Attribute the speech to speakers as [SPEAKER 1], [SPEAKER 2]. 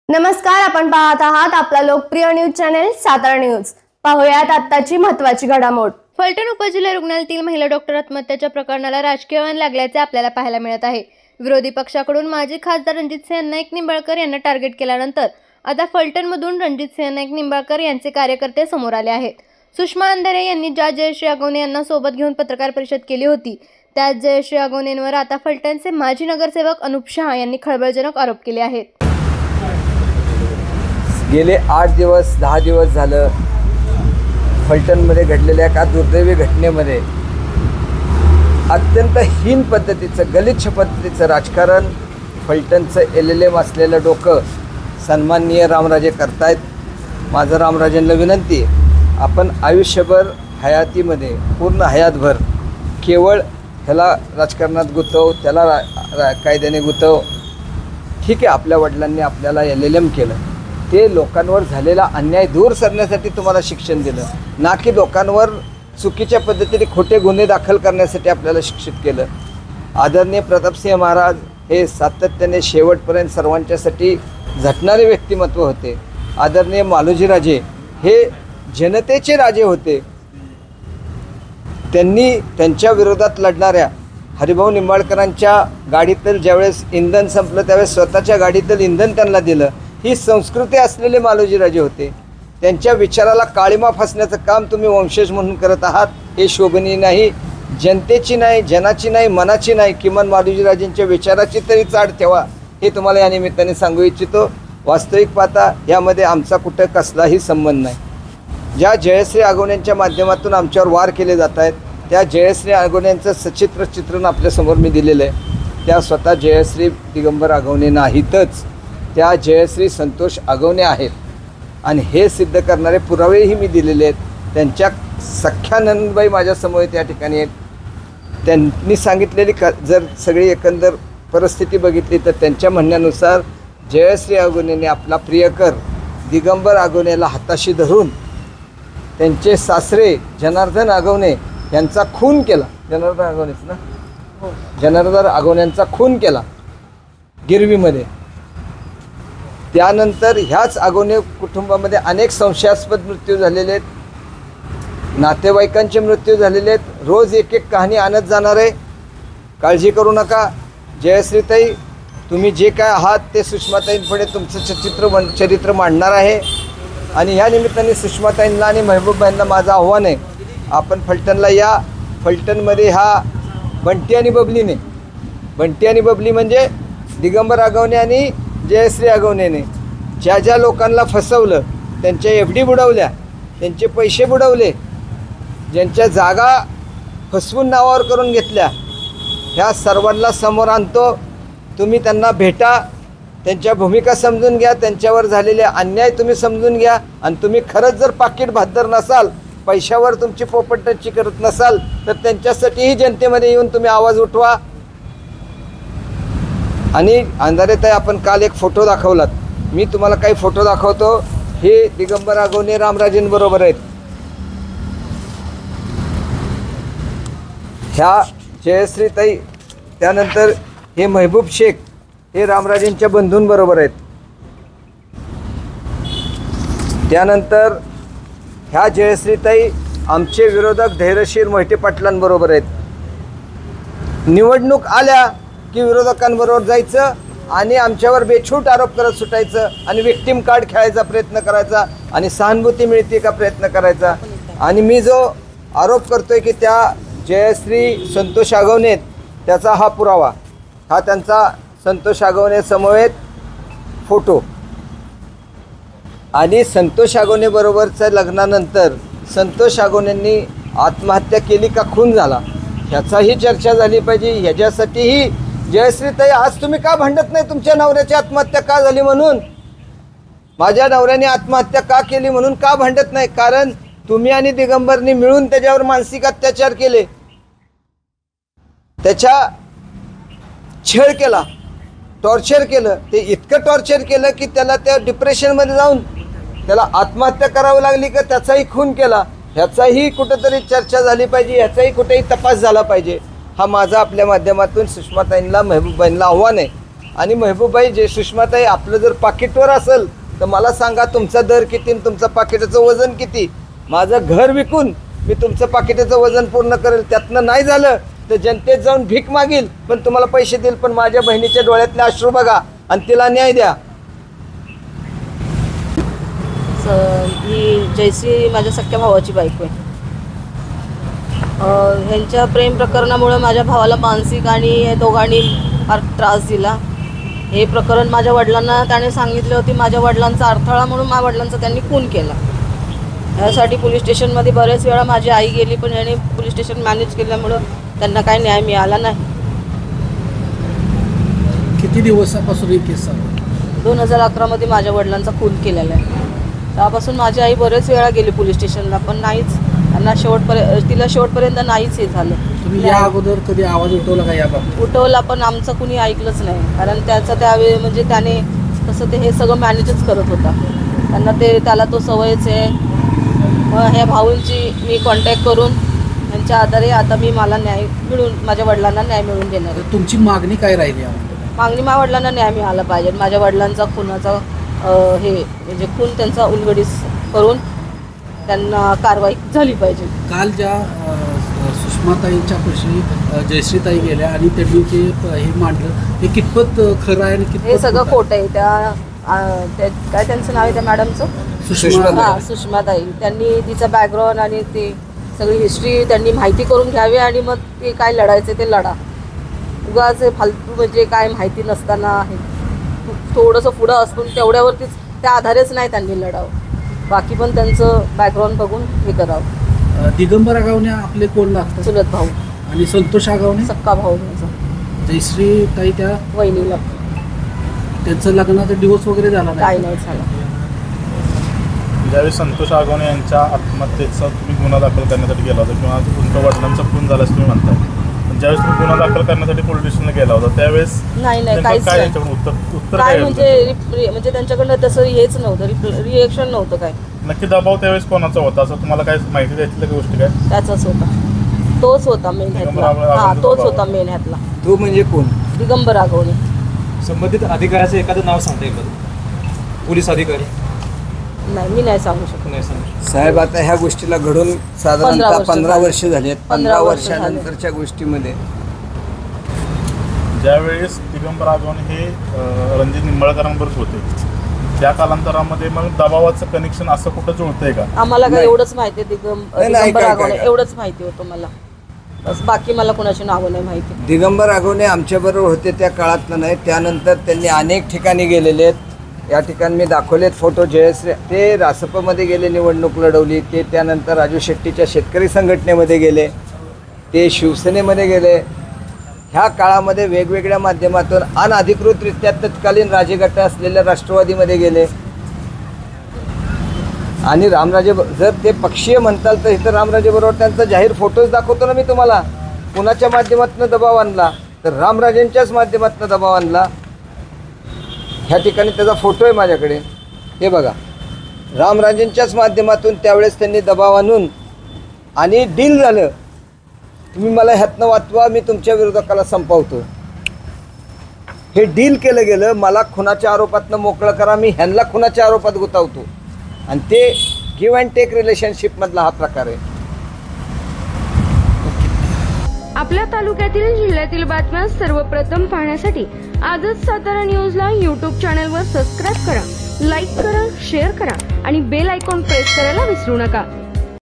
[SPEAKER 1] नमस्कार, आपण पाहत आहात आपला लोकप्रिय न्यूज चॅनेल सातारा न्यूज। पाहूयात आत्ताची महत्त्वाची घडामोड।
[SPEAKER 2] फलटण उपजिल्हा रुग्णालयातील महिला डॉक्टर आत्महत्येच्या प्रकरणाला राजकीय वळण लागल्याचे आपल्याला पाहायला मिळत आहे। विरोधी पक्षाकडून माजी खासदार रणजितसिंह नाईक निंबाळकर यांना टार्गेट केल्यानंतर आता फलटणमधून रणजितसिंह नाईक निंबाळकर यांचे कार्यकर्ते समोर आले आहेत। सुषमा अंधारे यांनी ज्या जयश्री अगवणे यांना सोबत घेऊन पत्रकार परिषद केली होती, त्याच जयश्री अगवणेंवर आता फलटणचे माजी नगरसेवक अनुप शहा यांनी खळबळजनक आरोप केले आहेत।
[SPEAKER 3] गेले 8 दिवस 10 दिवस झालं फलटणमध्ये घडलेल्या एका दुर्दैवी घटनेमध्ये अत्यंत हीन पद्धतीचं गलिच्छ पद्धतीचं राजकारण फलटणचं LLM असलेलं डोकं सन्माननीय रामराजे करतायत। माझं रामराजेंना विनंती आहे, आपण आयुष्यभर हयातीमध्ये पूर्ण हयातभर केवळ ह्याला राजकारणात गुंतव, त्याला कायद्याने गुंतव। ठीक आहे, आपल्या वडिलांनी आपल्याला LLM केलं, ते लोकांवर झालेला अन्याय दूर करण्यासाठी तुम्हाला शिक्षण दिलं, ना की लोकांवर चुकीच्या पद्धतीने खोटे गुन्हे दाखल करण्यासाठी आपल्याला शिक्षित केलं। आदरणीय प्रतापसिंह महाराज हे सातत्याने शेवटपर्यंत सर्वांच्यासाठी झटणारे व्यक्तिमत्व होते। आदरणीय मालोजीराजे हे जनतेचे राजे होते। त्यांनी त्यांच्या विरोधात लढणाऱ्या हरिभाऊ निंबाळकरांच्या गाडीतील ज्यावेळेस इंधन संपलं त्यावेळेस स्वतःच्या गाडीतील इंधन त्यांना दिलं। ही संस्कृती असलेले मालोजीराजे होते। त्यांच्या विचाराला काळीमा फासण्याचं काम तुम्ही वंशज म्हणून करत आहात, हे शोभनीय नाही। जनतेची नाही, जनाची नाही, मनाची नाही, किमान मालोजीराजेंच्या विचाराची तरी चाड ठेवा, हे तुम्हाला या निमित्ताने सांगू इच्छितो। वास्तविक पाहता यामध्ये आमचा कुठं कसलाही संबंध नाही। ज्या जयश्री अगवणेंच्या माध्यमातून आमच्यावर वार केले जात आहेत, त्या जयश्री अगवणेंचं सचित्र चित्रण आपल्यासमोर मी दिलेलं आहे। त्या स्वतः जयश्री दिगंबर अगवणे नाहीतच, त्या जयश्री संतोष अगवणे आहेत आणि हे सिद्ध करणारे पुरावेही मी दिलेले आहेत। त्यांच्या सख्या नंदबाई माझ्यासमोर त्या ठिकाणी आहेत। त्यांनी सांगितलेली जर सगळी एकंदर परिस्थिती बघितली तर त्यांच्या म्हणण्यानुसार जयश्री अगवणेंनी आपला प्रियकर दिगंबर अगवणेला हाताशी धरून त्यांचे सासरे जनार्दन अगवणे यांचा खून केला। जनार्दन अगवणेच ना, जनार्दन अगवण्यांचा खून केला गिरवीमध्ये। त्यानंतर ह्याच अगवणे कुटुंबामध्ये अनेक संशयास्पद मृत्यू झालेले आहेत, नातेवाईकांचे मृत्यू झालेले आहेत। रोज एक एक कहाणी आणत जाणार आहे। काळजी करू नका जयश्रीताई, तुम्ही जे काय आहात ते सुषमाताईंपुढे तुमचं चरित्र मांडणार आहे। आणि या निमित्ताने सुषमाताईंना आणि महबूबबाईंना माझं आव्हान आहे, आपण फलटणला या। फलटणमध्ये हा बंटी आणि बबलीने, बंटी आणि बबली म्हणजे दिगंबर अगवणे आणि जयश्री अगवणेने ज्या ज्या लोकांना फसवलं, त्यांच्या FD बुडवल्या, त्यांचे पैसे बुडवले, ज्यांच्या जागा फसवून नावावर करून घेतल्या, ह्या सर्वांना समोर आणतो। तुम्ही त्यांना भेटा, त्यांच्या भूमिका समजून घ्या, त्यांच्यावर झालेले अन्याय तुम्ही समजून घ्या। आणि तुम्ही खरंच जर पाकीट बहादर नसाल, पैशावर तुमची पोपटची करत नसाल, तर त्यांच्यासाठीही जनतेमध्ये येऊन तुम्ही आवाज उठवा। आणि अंधारेताई, आपण काल एक फोटो दाखवलात, मी तुम्हाला काही फोटो दाखवतो। हे दिगंबर अगवणे रामराजेंबरोबर आहेत, ह्या जयश्रीताई, त्यानंतर हे महबूब शेख हे रामराजेंच्या बंधूंबरोबर आहेत। त्यानंतर ह्या जयश्रीताई आमचे विरोधक धैर्यशील मोहिते पाटलांबरोबर आहेत। निवडणूक आल्या की विरोधकांबरोबर जायचं आणि आमच्यावर बेछूट आरोप करत सुटायचं आणि विक्टिम कार्ड खेळायचा प्रयत्न करायचा आणि सहानुभूती मिळते का प्रयत्न करायचा। आणि मी जो आरोप करतोय की त्या जयश्री संतोष अगवणे, त्याचा हा पुरावा, हा त्यांचा संतोष अगवणे समवेत फोटो। आणि संतोष अगवणे बरोबरच्या लग्नानंतर संतोष अगवणेंनी आत्महत्या केली का खून झाला, ह्याचाही चर्चा झाली पाहिजे। ह्याच्यासाठीही जयश्रीताई, आज तुम्ही का भांडत नाही तुमच्या नवऱ्याची आत्महत्या का झाली म्हणून, माझ्या नवऱ्याने आत्महत्या का केली म्हणून का भांडत नाही? कारण तुम्ही आणि दिगंबरनी मिळून त्याच्यावर मानसिक अत्याचार केले, त्याच्या छळ केला, टॉर्चर केलं। ते इतकं टॉर्चर केलं की त्याला त्या डिप्रेशनमध्ये जाऊन त्याला आत्महत्या करावी लागली का त्याचाही खून केला, ह्याचाही कुठेतरी चर्चा झाली पाहिजे, ह्याचाही कुठेही तपास झाला पाहिजे। हा माझा आपल्या माध्यमातून सुषमाताईंना, महबूबबाईंना आव्हान आहे। आणि महबूबाई जे सुषमाताई आपलं जर पाकिटवर असेल तर मला सांगा तुमचा दर किती आणि तुमचं पाकिटाचं वजन किती. माझं घर विकून मी तुमचं पाकिटाचं वजन पूर्ण करेल. त्यातनं नाही झालं तर जनतेत जाऊन भीक मागील, पण तुम्हाला पैसे देईल. पण माझ्या बहिणीच्या डोळ्यातले अश्रू बघा आणि तिला न्याय द्या.
[SPEAKER 4] ही जयश्री माझ्या सख्या भावाची बायको आहे. ह्यांच्या प्रेम प्रकरणामुळे माझ्या भावाला मानसिक आणि दोघांनी फार त्रास दिला. हे प्रकरण माझ्या वडिलांना त्याने सांगितले होते. माझ्या वडिलांचा अडथळा म्हणून माझ्या वडिलांचा त्यांनी खून केला. यासाठी पोलीस स्टेशनमध्ये बरेच वेळा माझी आई गेली, पण याने पोलीस स्टेशन मॅनेज केल्यामुळं त्यांना काही न्याय मिळाला नाही.
[SPEAKER 5] किती दिवसापासून ही केस आहे?
[SPEAKER 4] 2011 माझ्या वडिलांचा खून केलेला आहे. त्यापासून माझी आई बरेच वेळा गेली पोलीस स्टेशनला, पण नाहीच. त्यांना तिला शेवटपर्यंत नाहीच हे झालं.
[SPEAKER 5] तुम्ही या अगोदर कधी आवाज उठवला का याबाबत?
[SPEAKER 4] उठवला, पण आमचं कुणी ऐकलंच नाही. कारण त्याचं त्यावेळी म्हणजे त्याने तसं ते हे सगळं मॅनेजच करत होता. त्याला तो सवयच आहे. मग ह्या भाऊंची मी कॉन्टॅक्ट करून त्यांच्या आधारे आता मला न्याय मिळून माझ्या वडिलांना न्याय मिळवून देणार आहे.
[SPEAKER 5] तुमची मागणी काय राहिली?
[SPEAKER 4] मागणी माझ्या वडिलांना न्याय मिळाला पाहिजे. माझ्या वडिलांचा खुनाचा हे म्हणजे खून त्यांचा उलगडीस करून त्यांना कारवाई झाली पाहिजे.
[SPEAKER 5] काल ज्या सुषमाताईंच्या पाशी जयश्रीताई गेल्या आणि त्यांनी जे हे मांडलं ते कितपत खरं आहे आणि कितपत
[SPEAKER 4] हे सगळं खोटं आहे. काय त्यांचं नाव आहे त्या मॅडमचं? सुषमाताई. त्यांनी तिचा बॅकग्राऊंड आणि ते सगळी हिस्ट्री त्यांनी माहिती करून घ्यावी आणि मग ते काय लढायचं ते लढा. उगाच फालतू म्हणजे काय माहिती नसताना थोडंसं पुढं असून तेवढ्यावरतीच त्या आधारेच नाही त्यांनी लढावं. बाकी पण त्यांचं बॅकग्राऊंड बघून हे करावं.
[SPEAKER 5] दिगंबर आगावणे आपले कोण लागतात?
[SPEAKER 4] चुलत भाऊ.
[SPEAKER 5] आणि संतोष आगावणे
[SPEAKER 4] सक्का भाऊ माझा.
[SPEAKER 5] जयश्रीताई त्या
[SPEAKER 4] वहिनीला.
[SPEAKER 5] त्यांचं लग्नाचा डिवोर्स वगैरे झाला
[SPEAKER 4] काही नाही झाला.
[SPEAKER 6] ज्यावेळी संतोष आगवणे यांच्या आत्महत्येचा तुम्ही गुन्हा दाखल करण्यासाठी गेला होता किंवा तुमच्या वडिलांचा खून झाला असं तुम्ही म्हणताय, पण ज्यावेळेस तुम्ही गुन्हा दाखल करण्यासाठी पोलीस स्टेशनला गेला होता त्यावेळेस
[SPEAKER 4] नाही
[SPEAKER 6] काहीच काय उत्तर
[SPEAKER 4] काय म्हणजे त्यांच्याकडनं तसं हेच नव्हतं, रिएक्शन नव्हतं. काय
[SPEAKER 6] नक्की दबाव त्यावेळेस कोणाचा होता असं तुम्हाला काय माहिती द्यायची गोष्टी काय?
[SPEAKER 4] त्याचाच होता. तोच होता मेन ह्यातला. हा, तोच होता मेन ह्यातला.
[SPEAKER 3] तू म्हणजे कोण?
[SPEAKER 4] दिगंबर आगवणे.
[SPEAKER 7] संबंधित अधिकाऱ्याचं एखादं नाव सांगता येईल? पोलीस अधिकारी?
[SPEAKER 4] नाही, मी नाही सांगू शकत.
[SPEAKER 7] नाही सांगू.
[SPEAKER 3] साहेब, आता ह्या गोष्टीला घडून साधारणतः 15 वर्ष झाली आहेत. 15 वर्षानंतरच्या गोष्टीमध्ये
[SPEAKER 6] ज्यावेळेस दिगंबर आगवणे हे रणजित निंबाळकरांबरोबर होते त्या कालांतरामध्ये मग दबावाचं कनेक्शन असं कुठं जुळतंय का?
[SPEAKER 4] आम्हाला काय एवढंच माहिती आहे. दिगंबर आगवणे एवढंच माहिती होतं मला. बस बाकी मला कोणाची नावं नाही माहिती.
[SPEAKER 3] दिगंबर आगवणे आमच्याबरोबर होते त्या काळातलं नाही. त्यानंतर त्यांनी अनेक ठिकाणी गेलेले आहेत. या ठिकाणी मी दाखवलेत फोटो. जयश्री ते रासपमध्ये गेले, निवडणूक लढवली. ते त्यानंतर राजू शेट्टीच्या शेतकरी संघटनेमध्ये गेले. ते शिवसेनेमध्ये गेले. ह्या काळामध्ये वेगवेगळ्या माध्यमातून अनधिकृतरित्या तत्कालीन राजगट असलेल्या राष्ट्रवादीमध्ये गेले. आणि रामराजे, जर ते पक्षीय म्हणताल तर इथं रामराजे बरोबर त्यांचा जाहीर फोटोज दाखवतो ना मी तुम्हाला. कुणाच्या माध्यमातून दबाव आणला तर रामराजेंच्याच माध्यमातून दबाव आणला. ह्या ठिकाणी त्याचा फोटो आहे माझ्याकडे, हे बघा. रामराजेंच्याच माध्यमातून त्यावेळेस त्यांनी दबाव आणून आणि डील झालं. तुम्ही मला ह्यातनं वाचवा, मी तुमच्या विरोधकाला संपवतो. हे डील केलं गेलं. मला खुनाच्या आरोपातनं मोकळं करा, मी ह्यांना खुनाच्या आरोपात गुतावतो. आणि ते गिव्ह अँड टेक रिलेशनशिपमधला हा प्रकार आहे.
[SPEAKER 8] आपल्या तालुक्यातील जिल्ह्यातील बातम्या सर्वप्रथम पाहण्यासाठी आजच सातारा न्यूजला यूट्यूब चॅनलवर सबस्क्राईब करा, लाईक करा, शेअर करा आणि बेल आयकॉन प्रेस करायला विसरू नका.